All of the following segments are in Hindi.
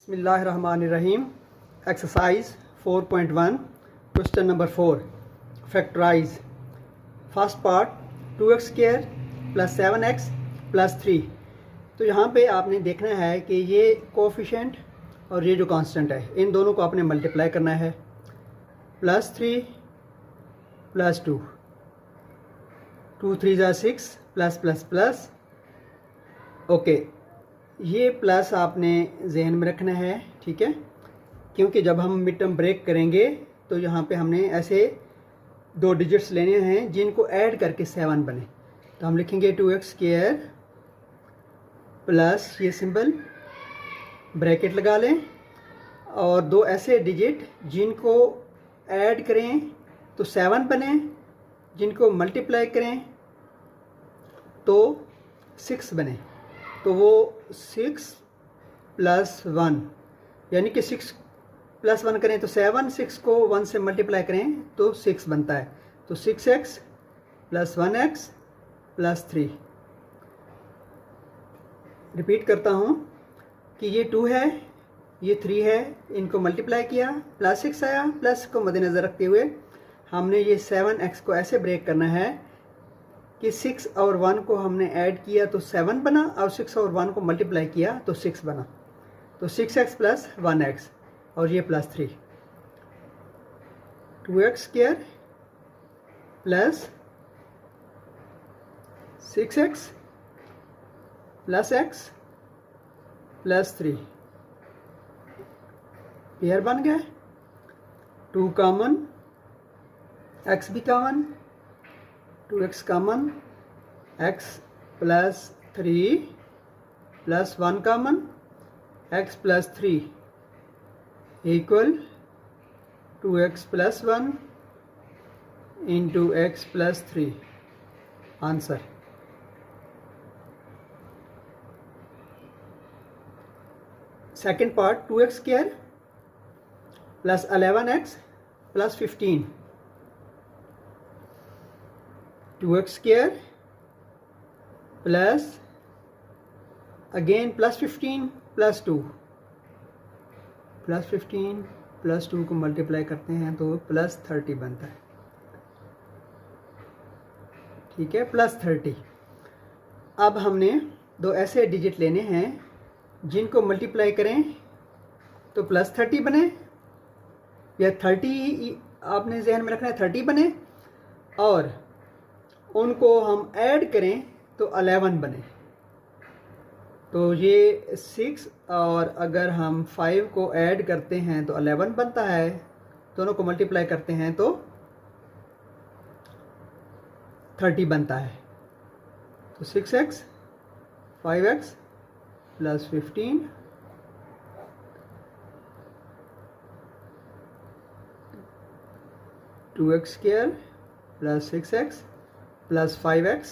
बिस्मिल्लाहिर्रहमानिर्रहीम। Exercise 4.1 question number 4 factorise. First part 2x² + 7x + 3। तो यहाँ पे आपने देखना है कि ये कोफिशेंट और ये जो कांस्टेंट है इन दोनों को आपने मल्टीप्लाई करना है। +3 + 2 2 3 = 6 प्लस प्लस प्लस। ओके, ये प्लस आपने जहन में रखना है, ठीक है, क्योंकि जब हम मिड टर्म ब्रेक करेंगे तो यहाँ पे हमने ऐसे दो डिजिट्स लेने हैं जिनको ऐड करके 7 बने। तो हम लिखेंगे 2x² प्लस ये सिंबल ब्रैकेट लगा लें और दो ऐसे डिजिट जिनको ऐड करें तो 7 बने, जिनको मल्टीप्लाई करें तो 6 बने। तो वो 6 + 1 यानी कि 6 + 1 करें तो 7, 6 को 1 से मल्टीप्लाई करें तो 6 बनता है। तो 6x + 1x + 3। रिपीट करता हूँ कि ये 2 है, ये 3 है, इनको मल्टीप्लाई किया, +6 आया। प्लस को मद्देनज़र रखते हुए हमने ये 7x को ऐसे ब्रेक करना है कि 6 और 1 को हमने ऐड किया तो 7 बना और 6 और 1 को मल्टीप्लाई किया तो 6 बना। तो 6x + 1x और ये +3। 2x² + 6x + x + 3 पेयर बन गया। 2 कॉमन, x भी common, 2x common, x + 3 + 1 common, x + 3 equal 2x + 1 × x + 3। Answer. Second part 2x² + 11x + 15। 2x² plus again +15 + 2 +15 + 2 को मल्टीप्लाई करते हैं तो +30 बनता है, ठीक है, +30। अब हमने दो ऐसे डिजिट लेने हैं जिनको मल्टीप्लाई करें तो +30 बने, या 30 आपने जहन में रखना है 30 बने, और उनको हम ऐड करें तो 11 बने। तो ये 6 और अगर हम 5 को ऐड करते हैं तो 11 बनता है, दोनों को मल्टीप्लाई करते हैं तो 30 बनता है। तो 6x 5x + 15 2x² + 6x + 5x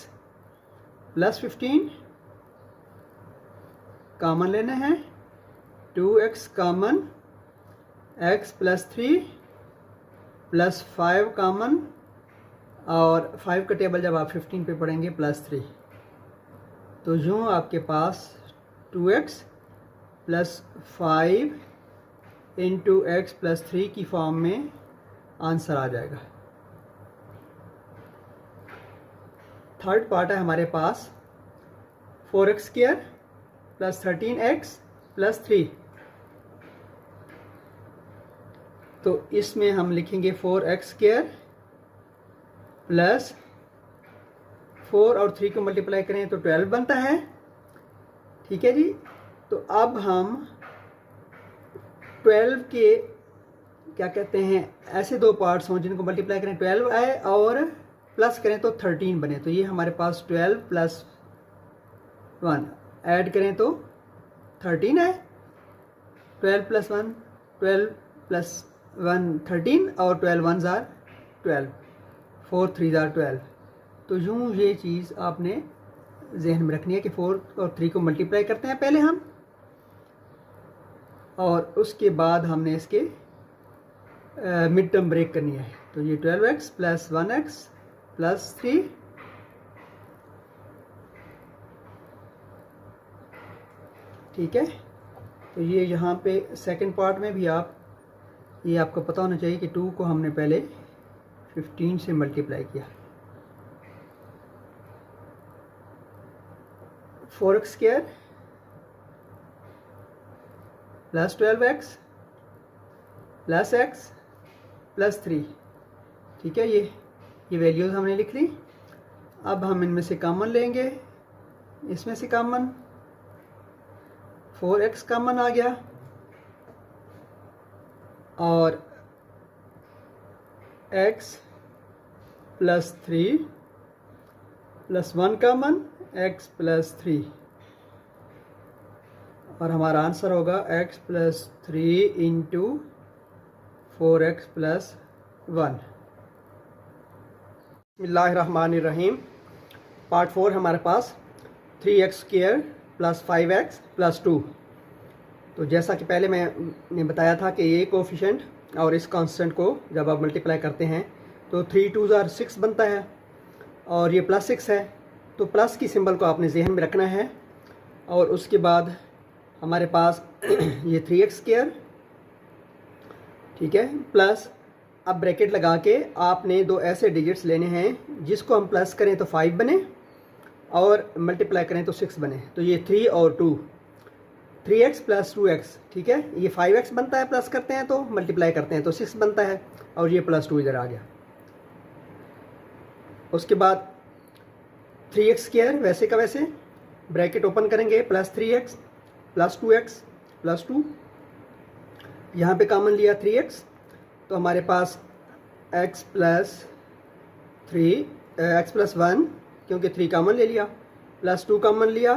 + 15 common लेना है। 2x कॉमन, x + 3 + 5 कॉमन, और 5 का टेबल जब आप 15 पे पढ़ेंगे +3। तो यूँ आपके पास 2x + 5 × x + 3 की फॉर्म में आंसर आ जाएगा। थर्ड पार्ट है हमारे पास 4x² + 13x + 3। तो इसमें हम लिखेंगे 4x² + 4 और 3 को मल्टीप्लाई करें तो 12 बनता है, ठीक है जी। तो अब हम 12 के क्या कहते हैं, ऐसे दो पार्ट्स हों जिनको मल्टीप्लाई करें 12 आए और प्लस करें तो 13 बने। तो ये हमारे पास 12 + 1 ऐड करें तो 13 है। 12 + 1 12 + 1 13 और 12 1s are 12, 4 3s are 12। तो यूँ ये चीज़ आपने जहन में रखनी है कि 4 और 3 को मल्टीप्लाई करते हैं पहले हम, और उसके बाद हमने इसके मिड टर्म ब्रेक करनी है। तो ये 12x + 1x + 3 ठीक है। तो ये यहाँ पे सेकंड पार्ट में भी ये आपको पता होना चाहिए कि 2 को हमने पहले 15 से मल्टीप्लाई किया। 4x square plus 12x plus x plus 3, ठीक है। ये वैल्यूज़ हमने लिख ली। अब हम इनमें से कॉमन लेंगे, इसमें से कॉमन 4x कॉमन आ गया और x plus 3 plus 1 common x plus 3 और हमारा आंसर होगा x plus 3 into 4x plus 1। बिस्मिल्लाहिर्रहमानिर्रहीम। पार्ट 4 हमारे पास 3x square plus 5x plus 2। तो जैसा कि पहले मैंने बताया था कि ये कोफिशेंट और इस कांस्टेंट को जब आप मल्टीप्लाई करते हैं तो 3 2 6 बनता है और ये प्लस 6 है। तो प्लस की सिंबल को आपने जहन में रखना है। और उसके बाद हमारे पास ये 3x स्क्वायर, ठीक है, प्लस अब ब्रैकेट लगा के आपने दो ऐसे डिजिट्स लेने हैं जिसको हम प्लस करें तो 5 बने और मल्टीप्लाई करें तो 6 बने। तो ये 3 और 2, 3x प्लस 2x, ठीक है। ये 5x बनता है, प्लस करते हैं तो मल्टीप्लाई करते हैं तो 6 बनता है और ये प्लस 2 इधर आ गया। उसके बाद 3x स्क्वायर वैसे का वैसे ब्रैकेट ओपन करेंगे, plus 3x plus 2x plus 2, यहाँ पे कॉमन लिया 3x तो हमारे पास x प्लस 1 क्योंकि 3 कॉमन ले लिया, प्लस 2 कॉमन लिया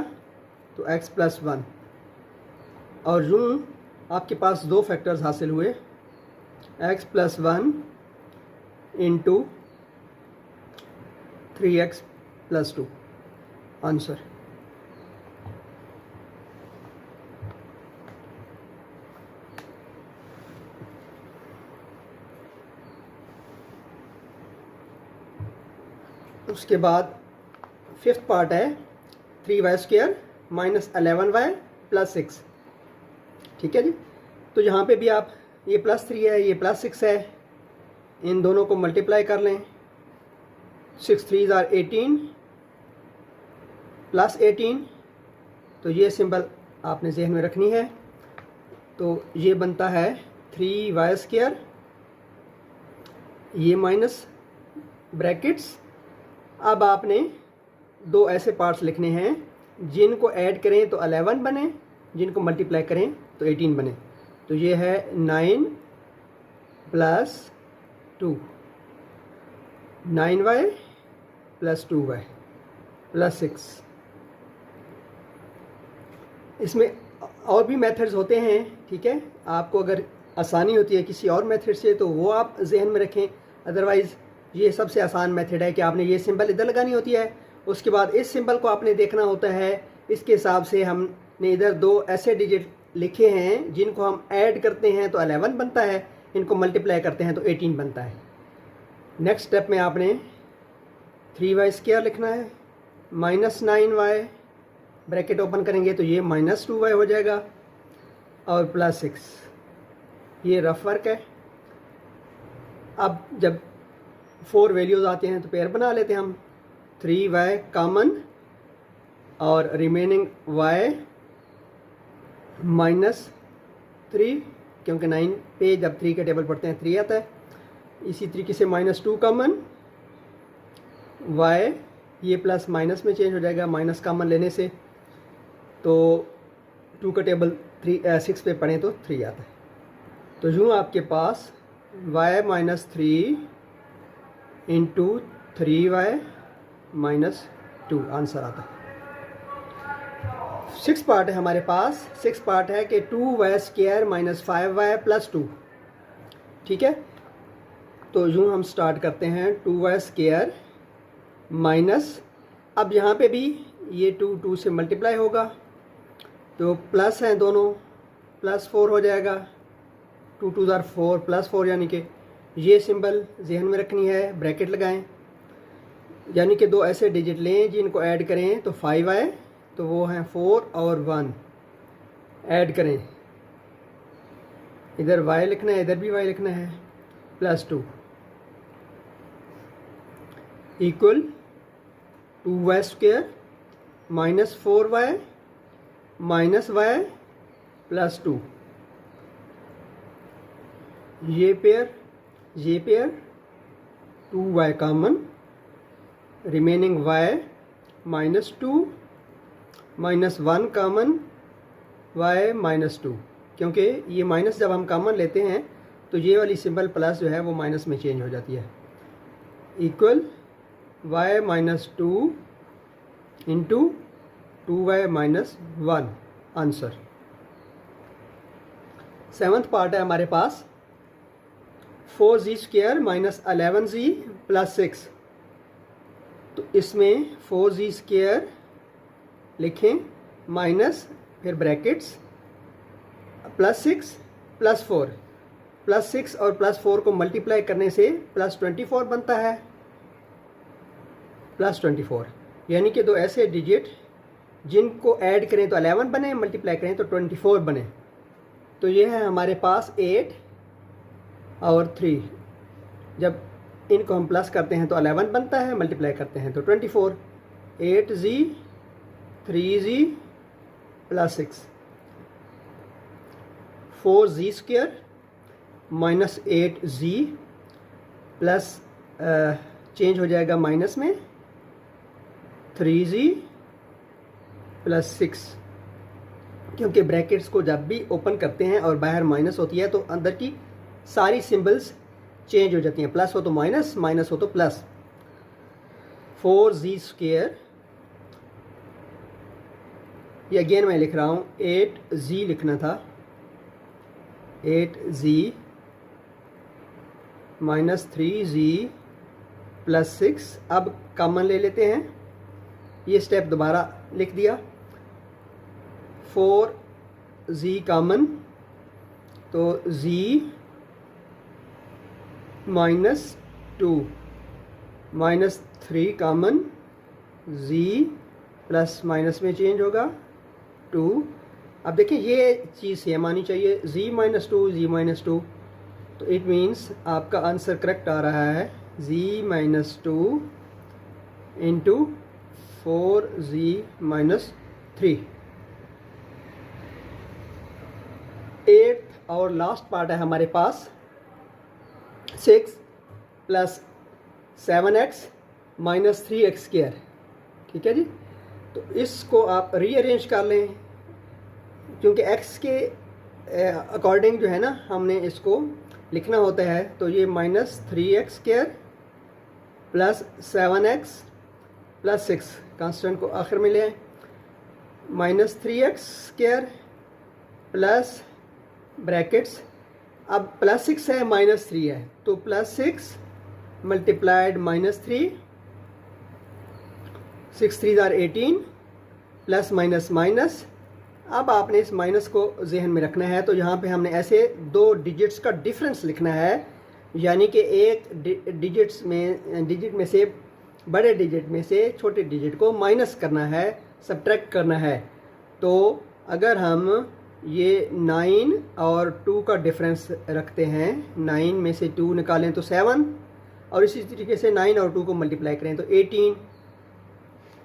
तो x प्लस 1 और यूँ आपके पास दो फैक्टर्स हासिल हुए, x plus 1 into 3x plus 2 answer. उसके बाद फिफ्थ पार्ट है 3y square minus 11y plus 6, ठीक है जी। तो यहाँ पे भी आप ये प्लस 3 है, ये प्लस 6 है, इन दोनों को मल्टीप्लाई कर लें। 6 3 are 18 प्लस 18, तो ये सिंबल आपने जहन में रखनी है। तो ये बनता है 3y स्क्वायर, ये माइनस ब्रैकेट्स। अब आपने दो ऐसे पार्ट्स लिखने हैं जिनको ऐड करें तो 11 बने, जिनको मल्टीप्लाई करें तो 18 बने। तो ये है 9 plus 2, 9y plus 2y plus 6। इसमें और भी मेथड्स होते हैं, ठीक है। आपको अगर आसानी होती है किसी और मेथड से तो वो आप जहन में रखें, अदरवाइज़ ये सबसे आसान मेथड है कि आपने ये सिंबल इधर लगानी होती है, उसके बाद इस सिंबल को आपने देखना होता है। इसके हिसाब से हमने इधर दो ऐसे डिजिट लिखे हैं जिनको हम ऐड करते हैं तो 11 बनता है, इनको मल्टीप्लाई करते हैं तो 18 बनता है। नेक्स्ट स्टेप में आपने 3y स्क्वायर लिखना है, माइनस 9y, ब्रैकेट ओपन करेंगे तो ये माइनस 2y हो जाएगा और प्लस 6, ये रफ वर्क है। अब जब 4 वैल्यूज़ आते हैं तो पेयर बना लेते हैं हम, 3y कॉमन और रिमेनिंग y माइनस 3, क्योंकि 9 पे जब 3 का टेबल पढ़ते हैं 3 आता है। इसी तरीके से माइनस 2 कॉमन, y ये प्लस माइनस में चेंज हो जाएगा माइनस कॉमन लेने से, तो 2 का टेबल 6 पे पढ़ें तो 3 आता है। तो यूँ आपके पास y minus 3 into 3y minus 2 answer आता है। 6 पार्ट है हमारे पास। 6 पार्ट है कि 2y square minus 5y plus 2, ठीक है। तो यूँ हम स्टार्ट करते हैं, 2y स्क्वायर माइनस, अब यहाँ पे भी ये 2 से मल्टीप्लाई होगा तो प्लस हैं दोनों, प्लस 4 हो जाएगा, 2 2 4 प्लस 4, यानी कि ये सिंबल जहन में रखनी है, ब्रैकेट लगाएं। यानी कि दो ऐसे डिजिट लें जिनको ऐड करें तो 5 आए, तो वो हैं 4 और 1, ऐड करें इधर y लिखना है, इधर भी y लिखना है, +2 इक्वल 2y² -4y -y +2। ये pair 2y common, remaining y -2 -1 common, y -2। क्योंकि ये माइनस जब हम कॉमन लेते हैं तो ये वाली सिंबल प्लस जो है वो माइनस में चेंज हो जाती है। Equal y -2 into 2y -1 answer. 7th part है हमारे पास 4z² -11z +6। तो इसमें 4z² लिखें माइनस फिर ब्रैकेट्स +6 +4, +6 और +4 को मल्टीप्लाई करने से +24 बनता है, +24। यानी कि दो ऐसे डिजिट जिनको ऐड करें तो 11 बने, मल्टीप्लाई करें तो 24 बने। तो ये है हमारे पास 8 और 3। जब इनको हम प्लस करते हैं तो 11 बनता है, मल्टीप्लाई करते हैं तो 24। 8z 3z +6 4z² -8z plus change हो जाएगा माइनस में 3z +6, क्योंकि ब्रैकेट्स को जब भी ओपन करते हैं और बाहर माइनस होती है तो अंदर की सारी सिंबल्स चेंज हो जाती हैं, प्लस हो तो माइनस, माइनस हो तो प्लस। 4z², ये अगेन मैं लिख रहा हूँ 8z लिखना था, 8z -3z +6। अब कॉमन ले लेते हैं, ये स्टेप दोबारा लिख दिया। 4z कॉमन तो z -2 -3 common, z plus minus में चेंज होगा 2। अब देखिए ये चीज़ सेम आनी चाहिए, z -2 तो इट मीन्स आपका आंसर करेक्ट आ रहा है z -2 इंटू 4z -3। 8th और लास्ट पार्ट है हमारे पास 6 + 7x -3x²। ठीक है जी। तो इसको आप रीअरेंज कर लें, क्योंकि x के अकॉर्डिंग जो है ना हमने इसको लिखना होता है। तो ये -3x² + 7x + 6, कांस्टेंट को आखिर में ले आए, -3x² प्लस ब्रैकेट्स, अब +6 है -3 है तो +6 मल्टीप्लाइड -3, 6 3 = 18 प्लस माइनस माइनस। अब आपने इस माइनस को जहन में रखना है, तो यहाँ पे हमने ऐसे दो डिजिट्स का डिफरेंस लिखना है, यानी कि एक डिजिट में से बड़े डिजिट में से छोटे डिजिट को माइनस करना है, सब्ट्रैक्ट करना है। तो अगर हम ये 9 और 2 का डिफरेंस रखते हैं, 9 में से 2 निकालें तो 7, और इसी तरीके से 9 और 2 को मल्टीप्लाई करें तो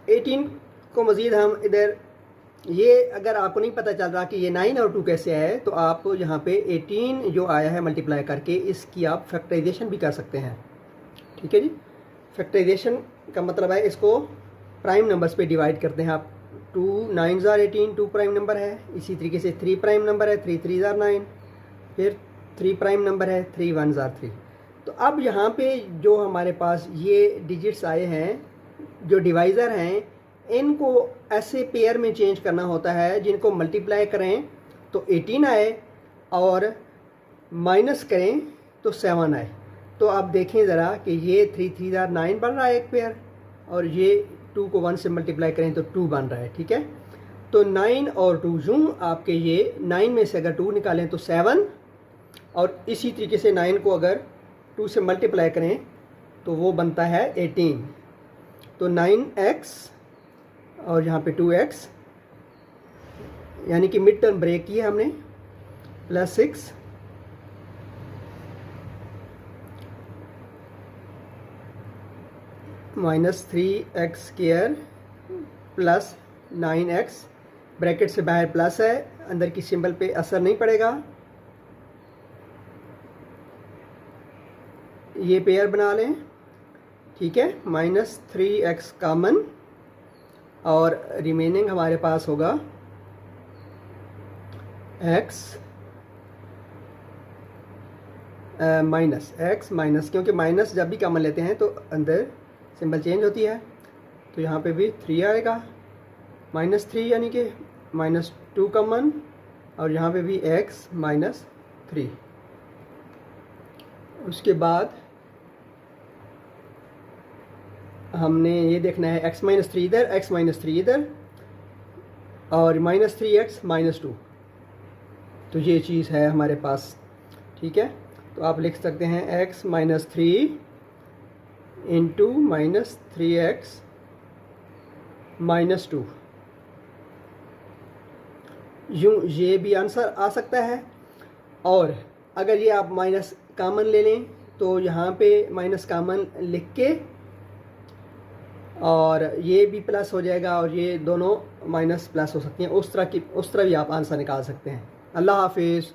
18 को मज़ीद हम इधर, ये अगर आपको नहीं पता चल रहा कि ये 9 और 2 कैसे आए, तो आप यहाँ पे 18 जो आया है मल्टीप्लाई करके, इसकी आप फैक्टराइजेशन भी कर सकते हैं। ठीक है जी। फैक्टराइजेशन का मतलब है इसको प्राइम नंबर्स पे डिवाइड करते हैं आप। 2 9s are 18, 2 प्राइम नंबर है। इसी तरीके से 3 प्राइम नंबर है, 3 3s are 9, फिर 3 प्राइम नंबर है, 3 1s are 3। तो अब यहाँ पे जो हमारे पास ये डिजिट्स आए हैं, जो डिवाइज़र हैं, इनको ऐसे पेयर में चेंज करना होता है जिनको मल्टीप्लाई करें तो 18 आए और माइनस करें तो 7 आए। तो आप देखें ज़रा कि ये 3 3s are 9 बन रहा है एक पेयर, और ये 2 को 1 से मल्टीप्लाई करें तो 2 बन रहा है। ठीक है। तो 9 और 2 यूँ आपके ये 9 में से अगर 2 निकालें तो 7, और इसी तरीके से 9 को अगर 2 से मल्टीप्लाई करें तो वो बनता है 18। तो 9x और यहाँ पे 2x, यानी कि मिड टर्म ब्रेक किया हमने, +6 minus 3x² plus 9x, bracket से बाहर प्लस है, अंदर की सिंबल पे असर नहीं पड़ेगा। ये पेयर बना लें, ठीक है। माइनस 3x कॉमन और रिमेनिंग हमारे पास होगा x माइनस, क्योंकि माइनस जब भी कॉमन लेते हैं तो अंदर सिंबल चेंज होती है, तो यहाँ पे भी 3 आएगा, -3 यानी कि -2 कॉमन, और यहाँ पे भी x -3। उसके बाद हमने ये देखना है x -3 इधर, x -3 इधर, और -3x -2, तो ये चीज़ है हमारे पास, ठीक है। तो आप लिख सकते हैं x -3 इंटू -3x -2। यूँ ये भी आंसर आ सकता है, और अगर ये आप माइनस कॉमन ले लें तो यहाँ पे माइनस कॉमन लिख के, और ये भी प्लस हो जाएगा और ये दोनों माइनस प्लस हो सकती हैं। उस तरह भी आप आंसर निकाल सकते हैं। अल्लाह हाफिज़।